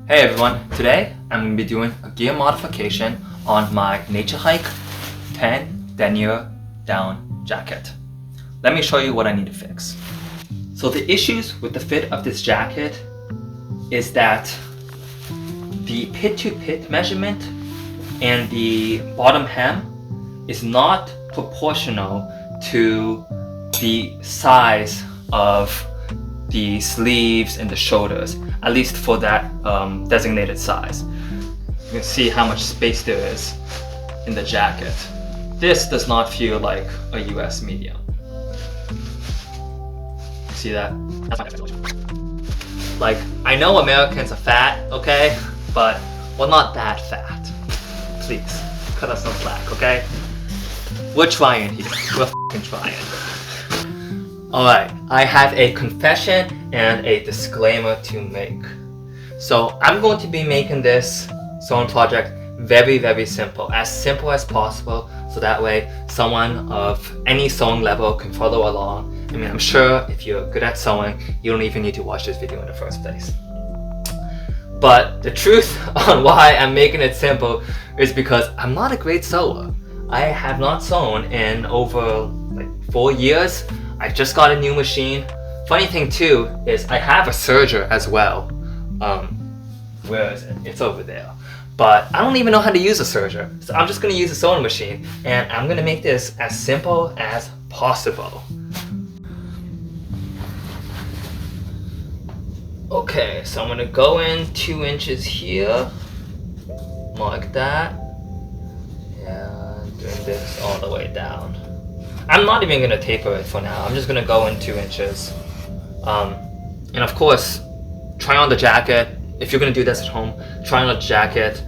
Hey everyone, today I'm going to be doing a gear modification on my Naturehike 10 denier down jacket. Let me show you what I need to fix. So the issues with the fit of this jacket is that the pit-to-pit measurement and the bottom hem is not proportional to the size of the sleeves and the shoulders, at least for that designated size. You can see how much space there is in the jacket. This does not feel like a US medium. See that? That's my definition. Like, I know Americans are fat, okay? But we're not that fat. Please, cut us some slack, okay? We're trying here. We're f***ing trying. Alright, I have a confession and a disclaimer to make. So I'm going to be making this sewing project very simple as possible, so that way someone of any sewing level can follow along. I mean, I'm sure if you're good at sewing, you don't even need to watch this video in the first place. But the truth on why I'm making it simple is because I'm not a great sewer. I have not sewn in over like 4 years. I just got a new machine. Funny thing too is I have a serger as well. Where is it? It's over there. But I don't even know how to use a serger. So I'm just gonna use a sewing machine and I'm gonna make this as simple as possible. Okay, so I'm gonna go in 2 inches here. Mark that. And bring this all the way down. I'm not even gonna taper it for now. I'm just gonna go in 2 inches. And of course, try on the jacket. If you're gonna do this at home, try on the jacket.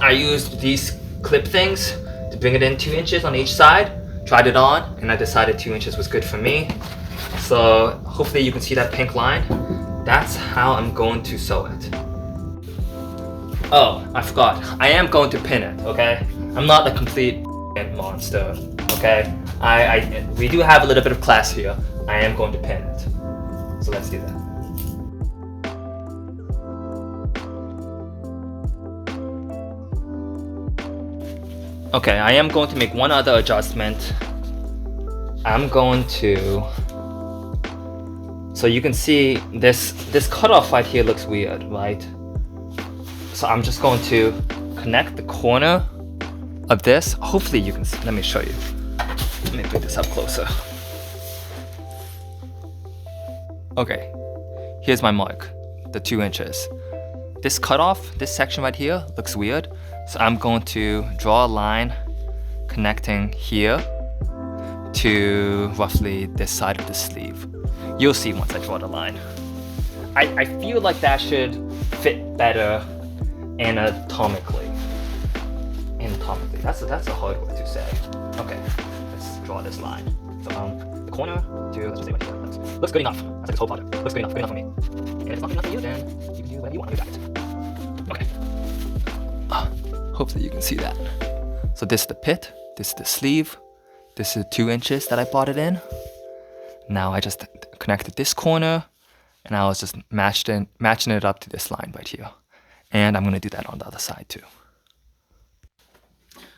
I used these clip things to bring it in 2 inches on each side. Tried it on, and I decided 2 inches was good for me. So hopefully you can see that pink line. That's how I'm going to sew it. Oh, I forgot. I am going to pin it, okay? I'm not a complete monster, okay? We do have a little bit of class here. I am going to pin it. So let's do that. Okay, I am going to make one other adjustment. I'm going to... So you can see this cutoff right here looks weird, right? So I'm just going to connect the corner of this. Hopefully you can see. Let me show you. Let me bring this up closer. Okay, here's my mark, the 2 inches. This cutoff, this section right here looks weird. So I'm going to draw a line connecting here to roughly this side of the sleeve. You'll see once I draw the line. I feel like that should fit better anatomically. That's a hard word to say. Okay, let's draw this line. So the corner to, let's just say right here. Looks good enough. That's like this whole project. Looks good enough for me. And if it's not good enough for you, then you can do whatever you want on your jacket. Okay. Hopefully you can see that. So this is the pit, this is the sleeve, this is 2 inches that I brought it in. Now I just connected this corner and I was just matching it up to this line right here. And I'm gonna do that on the other side too.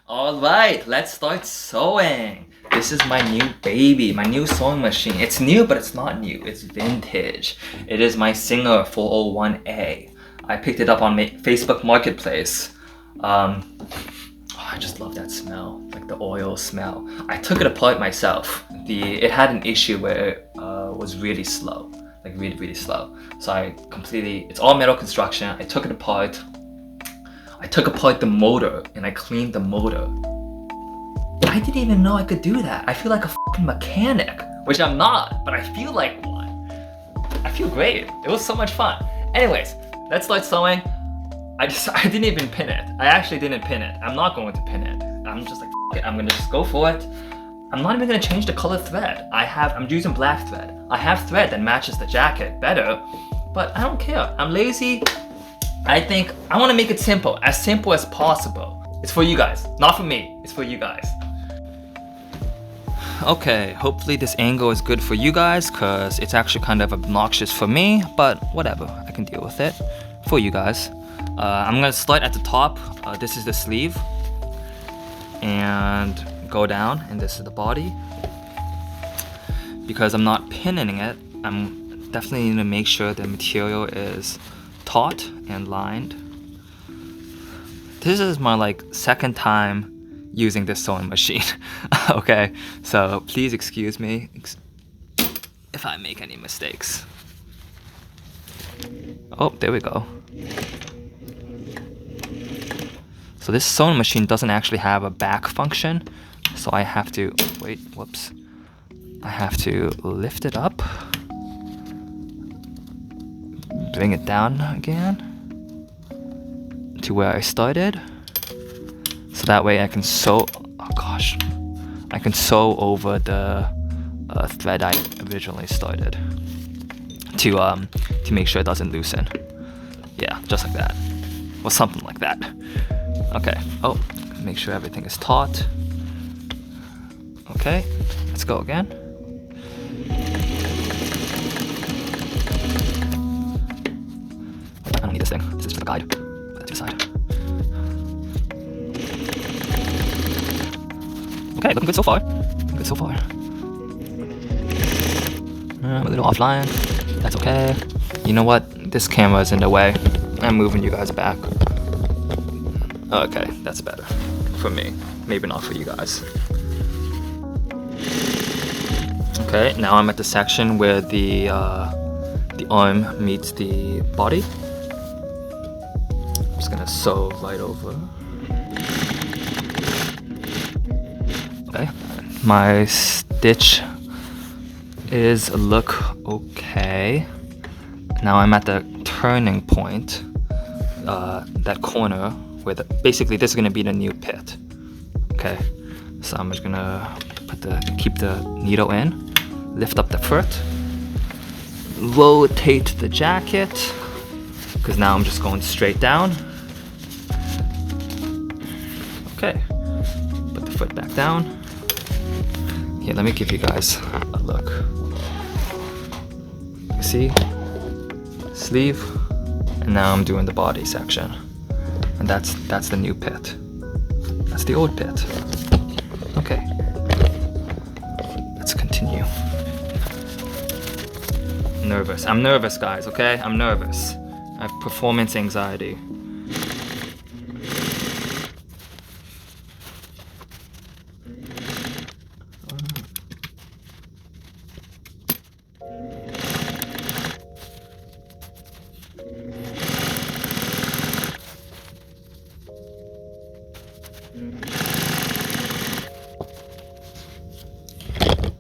Alright, let's start sewing. This is my new baby, my new sewing machine. It's new, but it's not new. It's vintage. It is my Singer 401A. I picked it up on Facebook Marketplace. I just love that smell, like the oil smell. I took it apart myself. It had an issue where it was really slow, like really slow. So it's all metal construction. I took it apart. I took apart the motor and I cleaned the motor. I didn't even know I could do that. I feel like a fucking mechanic, which I'm not, but I feel like one. I feel great. It was so much fun. Anyways, let's start sewing. I didn't even pin it. I actually didn't pin it. I'm not going to pin it. I'm just like, f it. I'm gonna just go for it. I'm not even gonna change the color thread. I'm using black thread. I have thread that matches the jacket better, but I don't care. I'm lazy. I think I want to make it simple as possible. It's for you guys, not for me. It's for you guys. Okay, hopefully this angle is good for you guys, because it's actually kind of obnoxious for me, but whatever, I can deal with it for you guys. I'm gonna start at the top. This is the sleeve, and go down, and this is the body. Because I'm not pinning it, I'm definitely need to make sure the material is taut and lined. This is my like second time using this sewing machine. Okay, so please excuse me if I make any mistakes. Oh, there we go. So this sewing machine doesn't actually have a back function, so I have to, wait, whoops. I have to lift it up, bring it down again to where I started, so that way I can sew, oh gosh, I can sew over the thread I originally started to make sure it doesn't loosen. Yeah, just like that, or something like that. Okay, oh, make sure everything is taut. Okay, let's go again. I don't need this thing. This is just a guide. Put that to the side. Okay, looking good so far. Looking good so far. I'm a little offline. That's okay. You know what? This camera is in the way. I'm moving you guys back. Okay, that's better. For me. Maybe not for you guys. Okay, now I'm at the section where the arm meets the body. I'm just gonna sew right over. Okay, my stitch is look okay. Now I'm at the turning point, that corner where basically this is gonna be the new pit. Okay, so I'm just gonna keep the needle in, lift up the foot, rotate the jacket, because now I'm just going straight down. Okay, put the foot back down. Here, let me give you guys a look. You see, sleeve, and now I'm doing the body section, and that's the new pit. That's the old pit. Okay, let's continue. Nervous. I'm nervous, guys. Okay, I'm nervous. I have performance anxiety.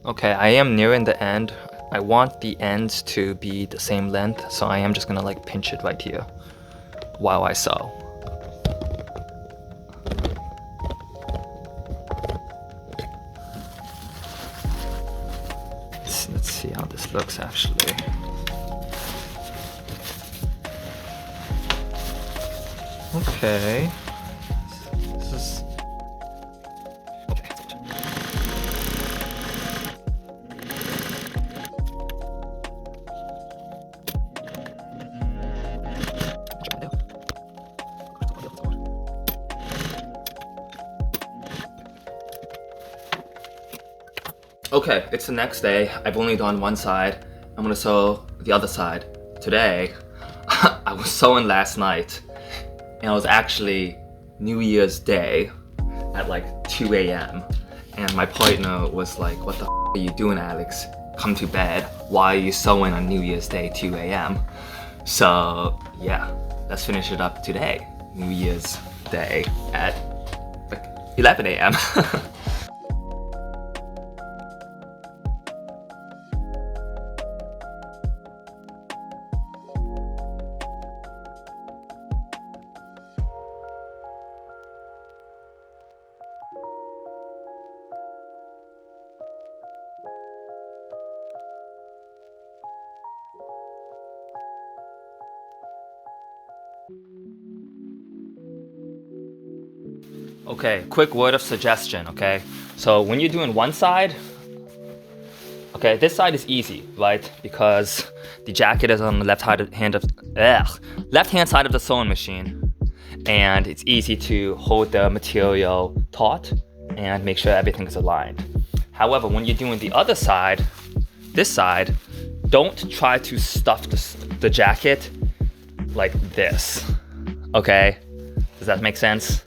Okay, I am nearing the end. I want the ends to be the same length, so I am just gonna like pinch it right here while I sew. Let's see how this looks actually. Okay. This is okay. Okay, it's the next day. I've only done one side. I'm gonna sew the other side. Today, I was sewing last night, and it was actually New Year's Day at like 2 a.m. And my partner was like, "What the are you doing, Alex? Come to bed. Why are you sewing on New Year's Day, 2 a.m.? So yeah, let's finish it up today. New Year's Day at like 11 a.m. Okay, quick word of suggestion, okay? So when you're doing one side, Okay, this side is easy, right? Because the jacket is on the left hand side of the sewing machine, and it's easy to hold the material taut and make sure everything is aligned. However, when you're doing the other side, this side, don't try to stuff the jacket like this, okay? Does that make sense?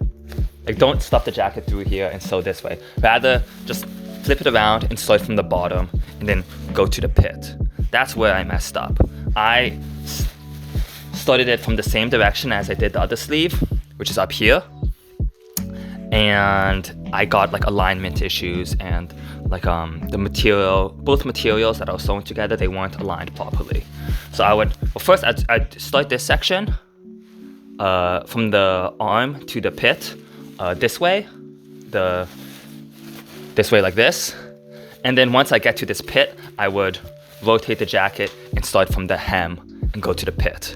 Like, don't stuff the jacket through here and sew this way. Rather, just flip it around and sew it from the bottom and then go to the pit. That's where I messed up. I started it from the same direction as I did the other sleeve, which is up here. And I got like alignment issues and like both materials that I was sewing together, they weren't aligned properly. So first I'd start this section from the arm to the pit this way like this. And then once I get to this pit, I would rotate the jacket and start from the hem and go to the pit.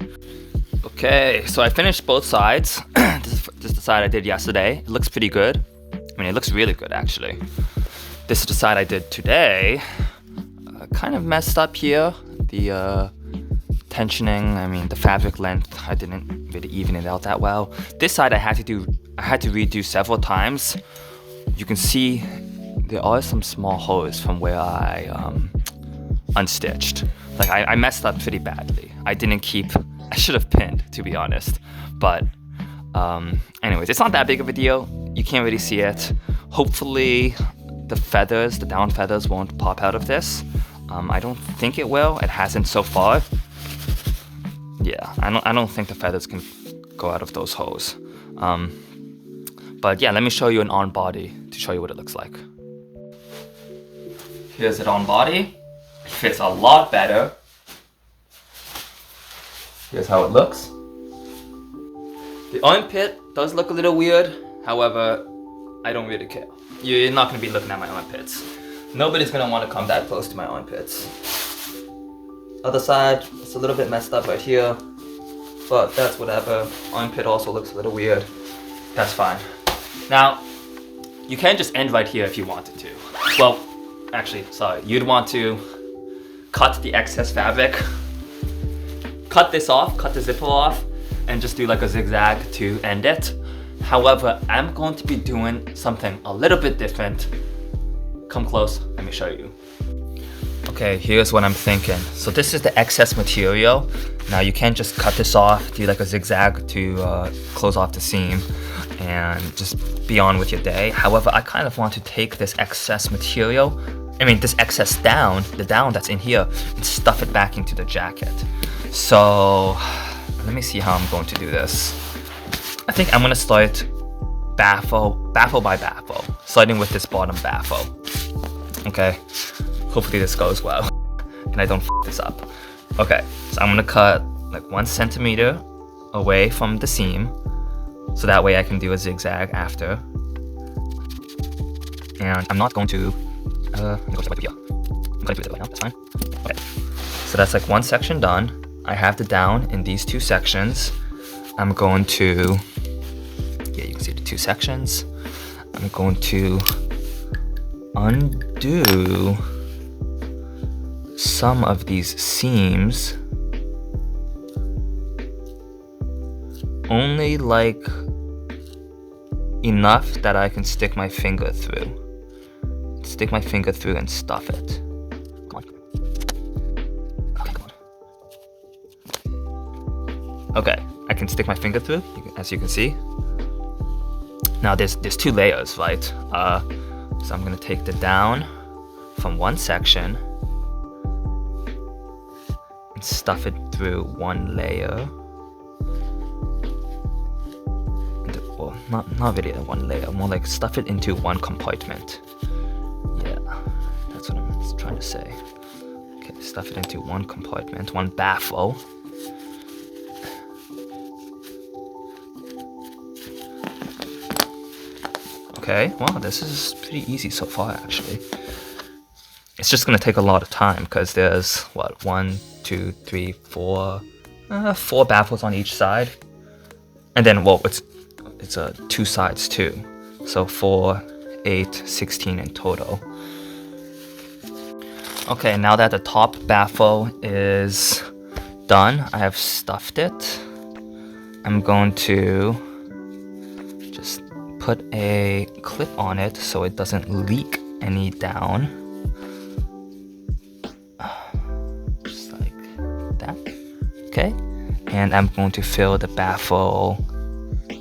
Okay, so I finished both sides. This is the side I did yesterday. It looks pretty good. I mean, it looks really good actually. This is the side I did today. Kind of messed up here. The tensioning, I mean the fabric length, I didn't really even it out that well. This side I had to redo several times. You can see there are some small holes from where I unstitched. Like I messed up pretty badly. I should have pinned, to be honest. But anyways, it's not that big of a deal. You can't really see it. Hopefully the down feathers won't pop out of this. I don't think it will. It hasn't so far. Yeah, I don't think the feathers can go out of those holes. But yeah, let me show you an on body to show you what it looks like. Here's it on body. It fits a lot better. Here's how it looks. The armpit does look a little weird. However, I don't really care. You're not going to be looking at my armpits. Nobody's going to want to come that close to my armpits. Other side, it's a little bit messed up right here. But that's whatever. Armpit also looks a little weird. That's fine. Now, you can just end right here if you wanted to. Well, actually, sorry. You'd want to cut the excess fabric. Cut this off, cut the zipper off, and just do like a zigzag to end it. However, I'm going to be doing something a little bit different. Come close, let me show you. Okay, here's what I'm thinking. So this is the excess material. Now you can't just cut this off, do like a zigzag to close off the seam and just be on with your day. However, I kind of want to take this excess material, this excess down, the down that's in here, and stuff it back into the jacket. So let me see how I'm going to do this. I think I'm gonna start baffle by baffle, starting with this bottom baffle. Okay, hopefully this goes well and I don't f this up. Okay, so I'm gonna cut like 1 centimeter away from the seam, so that way I can do a zigzag after. And I'm not going to, let me go to here. I'm gonna do it right now, that's fine. Okay, so that's like 1 section done. I have the down in these 2 sections. I'm going to, yeah, you can see the 2 sections. I'm going to undo some of these seams, only like enough that I can stick my finger through. Stick my finger through and stuff it. Come on. Okay, come on. Okay, I can stick my finger through, as you can see. Now there's 2 layers, right? So I'm gonna take the down from 1 section and stuff it through 1 layer. Well, not really 1 layer, more like stuff it into 1 compartment. Yeah, that's what I'm trying to say. Okay, stuff it into 1 compartment, 1 baffle. Okay, well, this is pretty easy so far, actually. It's just gonna take a lot of time because there's what, 1, 2, 3, 4, 4 baffles on each side, and then well, it's 2 sides too, so 4, 8, 16 in total. Okay, now that the top baffle is done, I have stuffed it. I'm going to just put a clip on it so it doesn't leak any down. Just like that. Okay, and I'm going to fill the baffle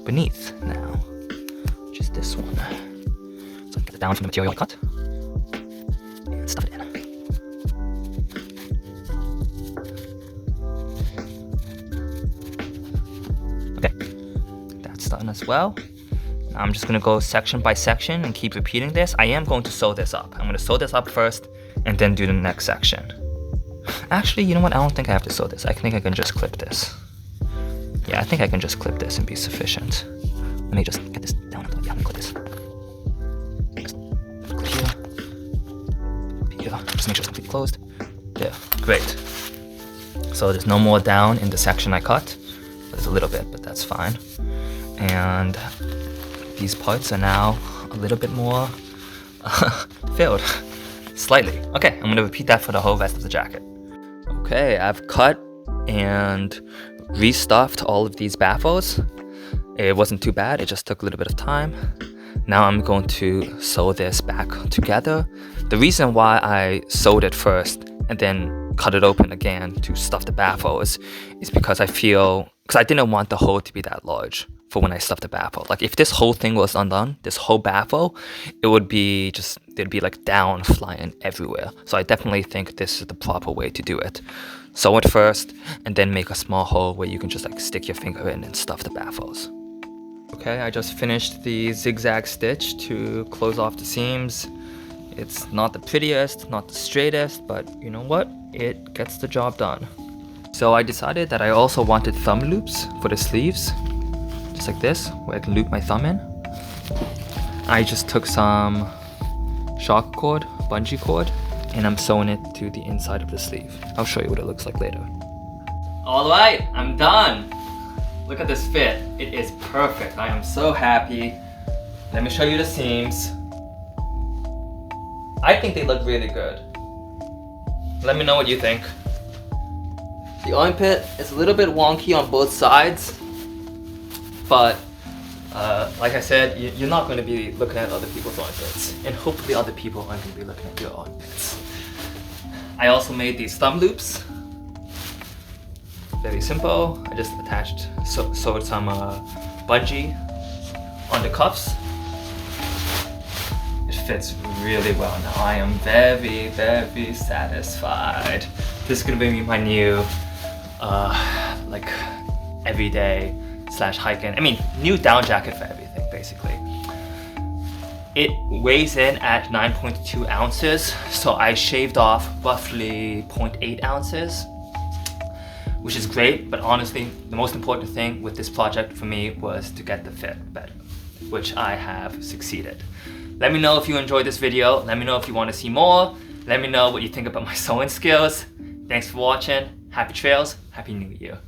beneath now, which is this one. So get it down from the material I cut and stuff it in. Okay, that's done as well. Now I'm just gonna go section by section and keep repeating this. I am going to sew this up. I'm gonna sew this up first and then do the next section. Actually, you know what? I don't think I have to sew this. I think I can just clip this. Yeah, I think I can just clip this and be sufficient. Let me just get this down. Yeah, let me clip this. Clip here. Just make sure it's completely closed. There, great. So there's no more down in the section I cut. There's a little bit, but that's fine. And these parts are now a little bit more filled, slightly. Okay, I'm gonna repeat that for the whole rest of the jacket. Okay, I've cut and restuffed all of these baffles. It wasn't too bad, it just took a little bit of time. Now I'm going to sew this back together. The reason why I sewed it first and then cut it open again to stuff the baffles is because I didn't want the hole to be that large for when I stuff the baffle. Like if this whole thing was undone, this whole baffle, it would be just, there'd be like down flying everywhere. So I definitely think this is the proper way to do it. Sew it first and then make a small hole where you can just like stick your finger in and stuff the baffles. Okay, I just finished the zigzag stitch to close off the seams. It's not the prettiest, not the straightest, but you know what? It gets the job done. So I decided that I also wanted thumb loops for the sleeves. Just like this, where I can loop my thumb in. I just took some shock cord, bungee cord, and I'm sewing it to the inside of the sleeve. I'll show you what it looks like later. All right, I'm done. Look at this fit. It is perfect. I am so happy. Let me show you the seams. I think they look really good. Let me know what you think. The armpit is a little bit wonky on both sides, but like I said, you're not going to be looking at other people's armpits, and hopefully other people aren't going to be looking at your armpits. I also made these thumb loops. Very simple. I just sewed some bungee on the cuffs. It fits really well now. I am very, very satisfied. This is gonna be my new, like, everyday / hiking. I mean, new down jacket for everything, basically. It weighs in at 9.2 ounces, so I shaved off roughly 0.8 ounces, which is great, but honestly, the most important thing with this project for me was to get the fit better, which I have succeeded. Let me know if you enjoyed this video. Let me know if you want to see more. Let me know what you think about my sewing skills. Thanks for watching. Happy trails. Happy New Year.